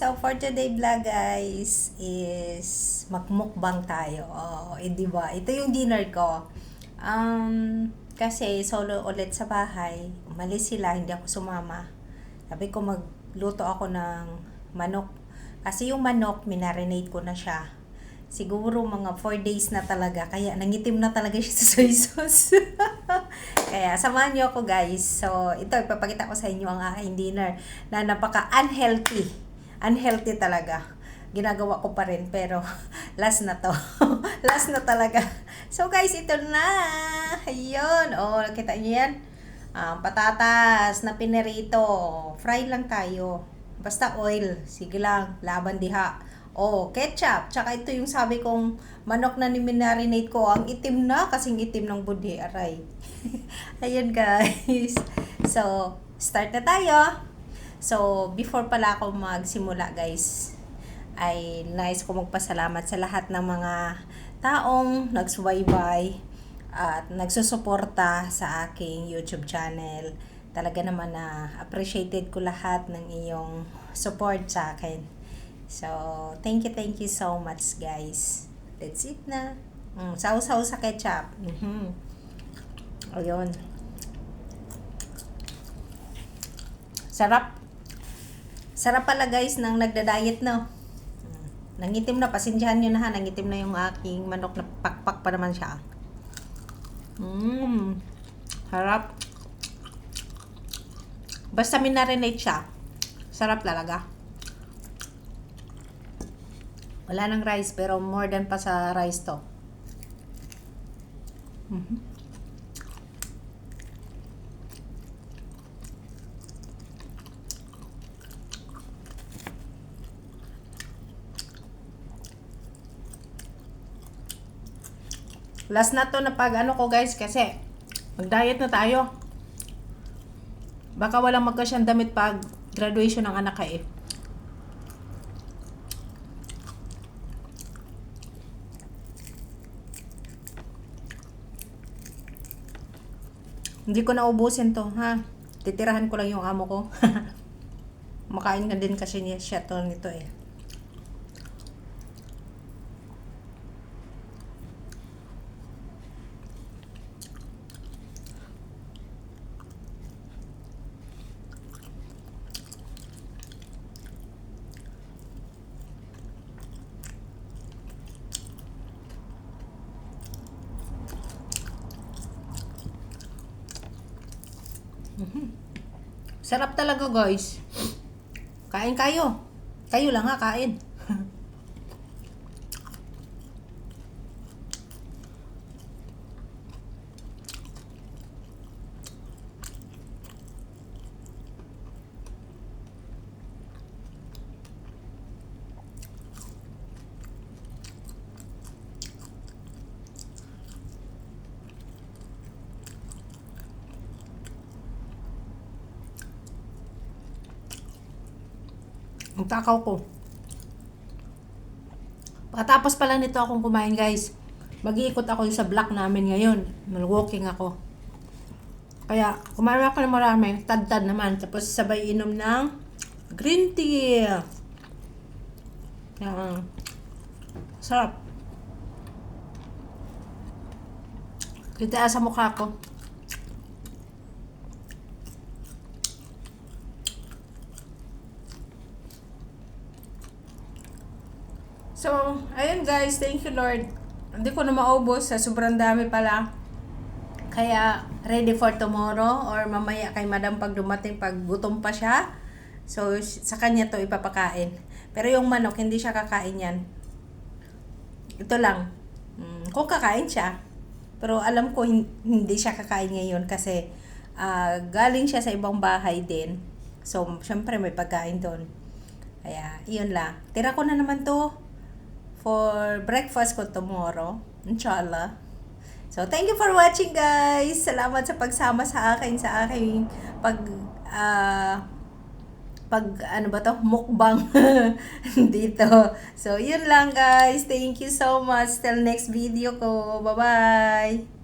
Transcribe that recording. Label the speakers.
Speaker 1: So for today vlog guys is magmukbang tayo. Oh, di ba? Ito yung dinner ko. Kasi solo ulit sa bahay. Umalis sila, hindi ako sumama. Sabi ko magluto ako ng manok. Kasi yung manok, minarinate ko na siya. Siguro mga 4 days na talaga. Kaya nangitim na talaga siya sa soy sauce. Kaya samahan niyo ako guys. So ito, ipapakita ko sa inyo ang aking dinner na napaka-unhealthy. Unhealthy talaga. Ginagawa ko pa rin pero last na to. Last na talaga. So guys, ito na. Ayun. Oh, nakita niyo yan? Patatas na pinirito. Fry lang tayo. Basta oil. Sige lang. Laban diha. Oh, ketchup. Tsaka ito yung sabi kong manok na ni-marinate ko. Ang itim na. Kasing itim ng budhi. Aray. Ayun guys. So, start na tayo. So, before pala ako magsimula guys, ay nice ko magpasalamat sa lahat ng mga taong nagsubaybay at nagsusuporta sa aking YouTube channel. Talaga naman na appreciated ko lahat ng iyong support sa akin. So, thank you so much guys. That's it na. Sausaw sa ketchup. Ayun. Sarap. Sarap pala guys ng nagda-diet no. Nangitim na, pasensyahan nyo na ha. Nangitim na yung aking manok na pakpak pa naman siya. Harap. Basta minarinate siya. Sarap talaga. Wala nang rice pero more than pa sa rice to. Last na to na pag ano ko guys kasi mag-diet na tayo. Baka walang magkasyang damit pag graduation ng anak ka eh. Hindi ko na ubusin to ha. Titirahan ko lang yung amo ko. Makain ka din kasi siya to nito eh. Sarap talaga guys. Kain kayo. Kayo lang ha, kain. Ang takaw ko. Pagkatapos pala nito akong kumain guys, mag-iikot ako sa block namin ngayon. Mag-walking ako. Kaya kumain ako ng marami, tad-tad naman. Tapos sabay inom ng green tea. Yan. Sarap. Kita sa mukha ko. So, ayun guys, thank you Lord. Hindi ko na maubos sa sobrang dami pala. Kaya, ready for tomorrow or mamaya kay madam pag dumating, pag gutom pa siya. So, sa kanya to ipapakain. Pero yung manok, hindi siya kakain yan. Ito lang. Kung kakain siya. Pero alam ko hindi siya kakain ngayon kasi galing siya sa ibang bahay din. So, syempre may pagkain doon. Kaya, yun lang. Tira ko na naman to for breakfast ko tomorrow, inshallah. So, thank you for watching guys. Salamat sa pagsama sa akin sa aking ano ba to? Mukbang dito. So, yun lang guys. Thank you so much. Till next video ko. Bye-bye.